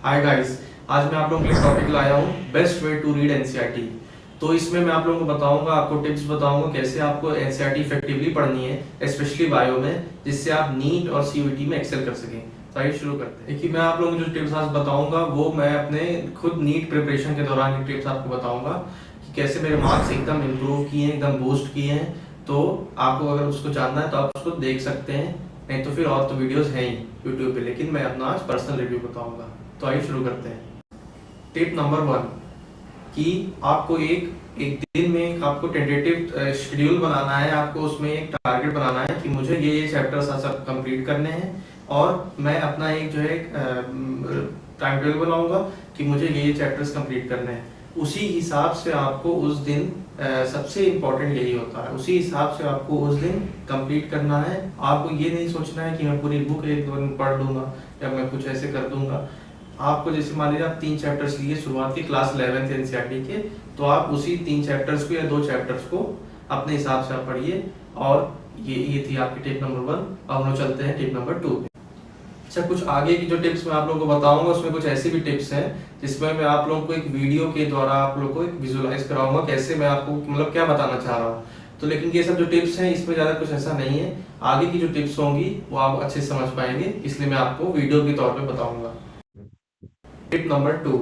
Hi guys, आज मैं आप लोगों के लिए टॉपिक लाया हूँ best way to read NCERT. तो इसमें मैं आप लोगों को बताऊंगा, आपको टिप्स बताऊंगा कैसे आपको एनसीईआरटी इफेक्टिवली पढ़नी है, स्पेशली बायो में, जिससे आप नीट और सीयूईटी में एक्सेल कर सकें। तो आइए शुरू करते हैं। देखिए, मैं आप लोगों को जो टिप्स आज बताऊंगा वो मैं अपने खुद नीट प्रिपरेशन के दौरान ये टिप्स आपको बताऊंगा कि कैसे मेरे मार्क्स एकदम इम्प्रूव किए हैं, एकदम बूस्ट किए हैं। तो आपको अगर उसको जानना है तो आप उसको देख सकते हैं, नहीं तो फिर और तो वीडियोस हैं ही यूट्यूब पे, लेकिन मैं अपना आज पर्सनल रिव्यू बताऊंगा। तो आइए शुरू करते हैं। टिप नंबर 1 कि आपको एक एक दिन में आपको टेंटेटिव शेड्यूल बनाना है। आपको उसमें एक टारगेट बनाना है कि मुझे ये चैप्टर्स सब कंप्लीट करने हैं, और मैं अपना एक जो है टाइम टेबल बनाऊंगा कि मुझे ये चैप्टर्स कंप्लीट करने हैं। उसी हिसाब से आपको उस दिन सबसे इम्पोर्टेंट यही होता है, उसी हिसाब से आपको उस दिन कंप्लीट करना है। आपको ये नहीं सोचना है कि मैं पूरी बुक एक दिन पढ़ लूंगा या मैं कुछ ऐसे कर दूंगा। आपको जैसे मान लीजिए आप 3 चैप्टर्स लिए शुरुआत की क्लास 11th एनसीईआरटी के, तो आप उसी 3 चैप्टर्स को या 2 चैप्टर्स को अपने हिसाब से आप पढ़िए। और ये थी आपकी टिप नंबर 1। अब हम लोग चलते हैं टिप नंबर 2 पे। अच्छा, कुछ आगे की जो टिप्स मैं आप लोगों को बताऊंगा उसमें कुछ ऐसी भी टिप्स हैं जिसमें मैं आप लोगों को एक वीडियो के द्वारा आप लोगों को एक विजुअलाइज कराऊंगा कैसे मैं आपको मतलब क्या बताना चाह रहा हूँ। तो लेकिन ये सब जो टिप्स हैं इसमें ज़्यादा कुछ ऐसा नहीं है। आगे की जो टिप्स होंगी वो आप अच्छे से समझ पाएंगे, इसलिए मैं आपको वीडियो के तौर पर बताऊंगा। टिप नंबर 2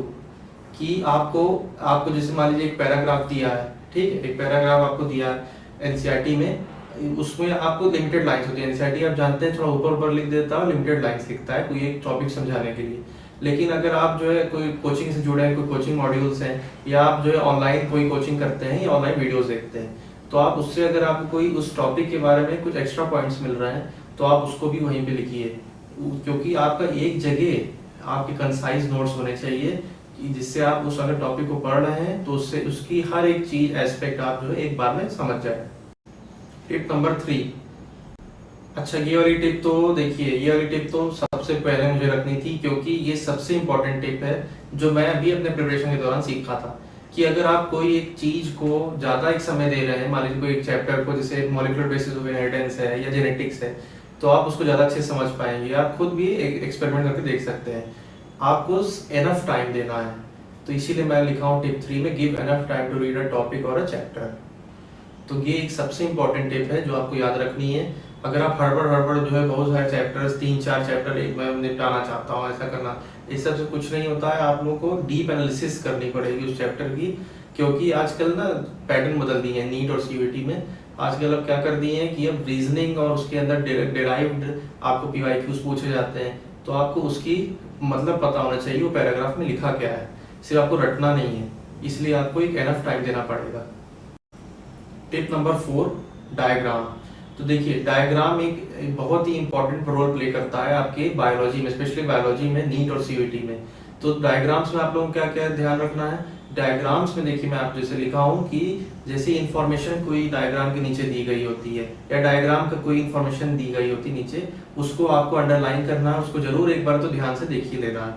कि आपको आपको जैसे मान लीजिए एक पैराग्राफ दिया है, ठीक है, एक पैराग्राफ आपको दिया है एनसीईआरटी में। उसमें आपको लिमिटेड लाइंस होती है। एनसीईआरटी आप जानते हैं थोड़ा ऊपर ऊपर लिख देता है, लिमिटेड लाइंस लिखता है कोई एक टॉपिक समझाने के लिए। लेकिन अगर आप जो है कोई कोचिंग से जुड़े हैं, कोई कोचिंग मॉड्यूल्स हैं, या आप जो है ऑनलाइन कोई कोचिंग करते हैं या ऑनलाइन वीडियोस देखते हैं, तो आप उससे अगर आपको कोई उस टॉपिक के बारे में कुछ एक्स्ट्रा पॉइंट्स मिल रहे हैं तो आप उसको भी वहीं पे लिखिए, क्योंकि आपका एक जगह आपके कंसाइज नोट्स होने चाहिए कि जिससे आप उस अगर टॉपिक को पढ़ रहे हैं तो उससे उसकी हर एक चीज एस्पेक्ट आप जो है एक बार में समझ जाए। Tip number 3। अच्छा, ये वाली टिप तो देखिए, ये वाली टिप तो सबसे पहले मुझे रखनी थी, क्योंकि ये सबसे इंपॉर्टेंट टिप है जो मैं अभी अपने प्रिपरेशन के दौरान सीखा था। कि अगर आप कोई एक चीज को ज्यादा एक समय दे रहे हैं, मान लीजिए कोई एक चैप्टर को, जैसे मॉलिक्यूलर बेसिस ऑफ इनहेरिटेंस है या जेनेटिक्स है, तो आप उसको ज्यादा अच्छे से समझ पाएंगे। आप खुद भी एक एक्सपेरिमेंट करके देख सकते हैं। आपको एनफ टाइम देना है, तो इसीलिए मैं लिखा हूँ टिप 3 में, give enough time to read a topic और अ चैप्टर। तो ये एक सबसे इंपॉर्टेंट टिप है जो आपको याद रखनी है। अगर आप हड़बड़ जो है बहुत सारे चैप्टर्स 3-4 चैप्टर एक में निपटाना चाहता हूँ, ऐसा करना, इस सब से कुछ नहीं होता है। आप लोगों को डीप एनालिसिस करनी पड़ेगी उस चैप्टर की, क्योंकि आजकल ना पैटर्न बदल दिए हैं नीट और सीयूईटी में। आजकल अब क्या कर दिए हैं कि अब रीजनिंग और उसके अंदर डिराइव्ड आपको पीवाईक्यूज पूछे जाते हैं, तो आपको उसकी मतलब पता होना चाहिए वो पैराग्राफ में लिखा क्या है, सिर्फ आपको रटना नहीं है। इसलिए आपको एक एनफ टाइम देना पड़ेगा। Tip number 4, diagram. तो देखिए, डायग्राम एक बहुत ही इंपॉर्टेंट रोल प्ले करता है आपके बायोलॉजी में, स्पेशली बायोलॉजी में, नीट और सीयूईटी में। तो डायग्राम्स में आप लोगों को क्या क्या ध्यान रखना है। डायग्राम्स में देखिए, मैं आप जैसे लिखा हूँ कि जैसे इंफॉर्मेशन कोई डायग्राम के नीचे दी गई होती है, या डायग्राम का कोई इंफॉर्मेशन दी गई होती है नीचे, उसको आपको अंडरलाइन करना है, उसको जरूर एक बार तो ध्यान से देख ही लेना है।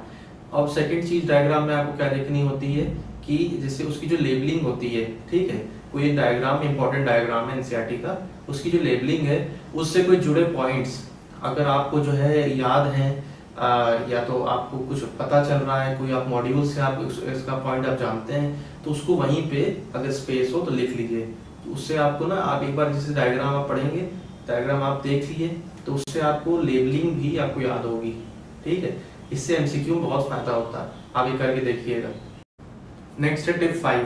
और सेकंड चीज, डायग्राम में आपको क्या देखनी होती है कि जैसे उसकी जो लेबलिंग होती है, ठीक है, कोई एक डायग्राम इंपॉर्टेंट डायग्राम है एनसीईआरटी का, उसकी जो लेबलिंग है उससे कोई जुड़े पॉइंट्स अगर आपको जो है याद हैं, या तो आपको कुछ पता चल रहा है, कोई आप मॉड्यूल से आप इसका पॉइंट आप जानते हैं, तो उसको वहीं पे अगर स्पेस हो तो लिख लीजिए। तो उससे आपको ना, आप एक बार जैसे डायग्राम आप पढ़ेंगे, डायग्राम आप देख लिए, तो उससे आपको लेबलिंग भी आपको याद होगी, ठीक है। इससे एमसीक्यू में बहुत फायदा होता है, आप ये करके देखिएगा। नेक्स्ट है टिप 5।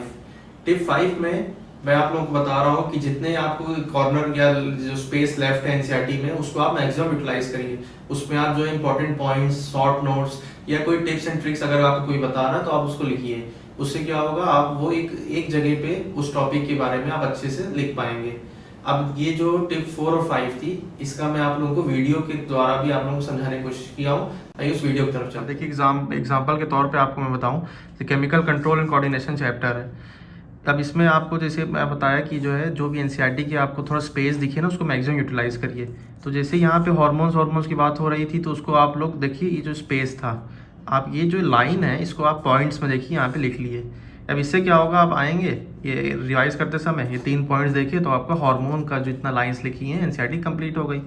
टिप 5 में मैं आप लोगों को बता रहा हूँ कि जितने आपको कॉर्नर या जो स्पेस लेफ्ट है एनसीईआरटी में, उसको आप मैक्सिमम यूटिलाइज करिए। उसमें आप जो इंपॉर्टेंट पॉइंट्स, शॉर्ट नोट्स या कोई टिप्स एंड ट्रिक्स अगर आपको कोई बता रहा है तो आप उसको लिखिए। उससे क्या होगा, आप वो एक जगह पे उस टॉपिक के बारे में आप अच्छे से लिख पाएंगे। अब ये जो टिप 4 और 5 थी, इसका मैं आप लोगों को वीडियो के द्वारा भी आप लोगों को समझाने की कोशिश किया हूँ। आइए उस वीडियो की तरफ चलते। देखिए, एग्जाम्पल के तौर पे आपको मैं बताऊँ, chemical control and coordination chapter है। अब इसमें आपको जैसे मैं बताया कि जो है, जो भी एनसीईआरटी की आपको थोड़ा स्पेस दिखे ना, उसको मैक्सिमम यूटिलाइज करिए। तो जैसे यहाँ पे हार्मोन्स की बात हो रही थी, तो उसको आप लोग देखिए, ये जो स्पेस था, आप ये जो लाइन है इसको आप पॉइंट्स में देखिए, यहाँ पे लिख लिए। अब इससे क्या होगा, आप आएंगे ये रिवाइज करते समय, ये 3 पॉइंट्स देखिए, तो आपका हार्मोन का जो इतना लाइन्स लिखी है एनसीईआरटी कंप्लीट हो गई।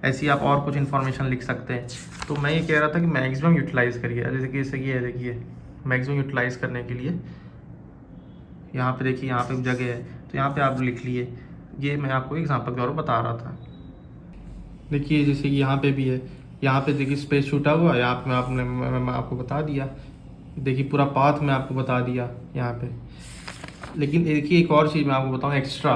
ऐसे ही आप और कुछ इन्फॉर्मेशन लिख सकते हैं। तो मैं ये कह रहा था कि मैक्सिमम यूटिलाइज़ करिए। जैसे कि जैसे ये देखिए, मैक्सिमम यूटिलाइज़ करने के लिए यहाँ पे देखिए, यहाँ पे जगह है तो यहाँ पे आप लिख लिए। ये मैं आपको एग्जांपल के द्वारा बता रहा था। देखिए जैसे कि यहाँ पे भी है, यहाँ पे देखिए स्पेस छूटा हुआ है, यहाँ पे मैं आपको बता दिया। देखिए पूरा पाथ मैं आपको बता दिया यहाँ पे। लेकिन देखिए एक और चीज़ मैं आपको बताऊँ एक्स्ट्रा,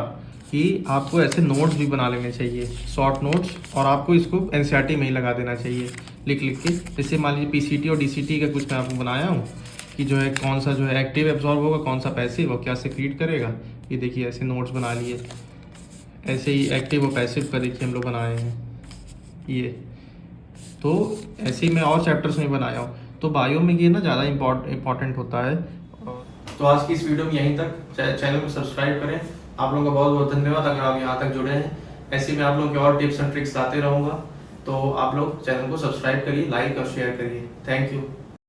कि आपको ऐसे नोट्स भी बना लेने चाहिए, शॉर्ट नोट्स, और आपको इसको एनसीईआरटी में ही लगा देना चाहिए लिख लिख के। जैसे मान लीजिए पीसीटी और डीसीटी का कुछ मैं आपको बनाया हूँ कि जो है कौन सा जो है एक्टिव एब्जॉर्ब होगा, कौन सा पैसिव और क्या सेक्रीट करेगा। ये देखिए ऐसे नोट्स बना लिए। ऐसे ही एक्टिव और पैसिव का देखिए हम लोग बनाए हैं ये। तो ऐसे ही मैं और चैप्टर्स में बनाया हूँ। तो बायो में ये ना ज़्यादा इम्पॉर्टेंट होता है। तो आज की इस वीडियो में यहीं तक। चैनल को सब्सक्राइब करें। आप लोगों का बहुत बहुत धन्यवाद अगर आप यहाँ तक जुड़े हैं। ऐसे मैं आप लोगों के और टिप्स एंड ट्रिक्स लाते रहूँगा। तो आप लोग चैनल को सब्सक्राइब करिए, लाइक और शेयर करिए। Thank you.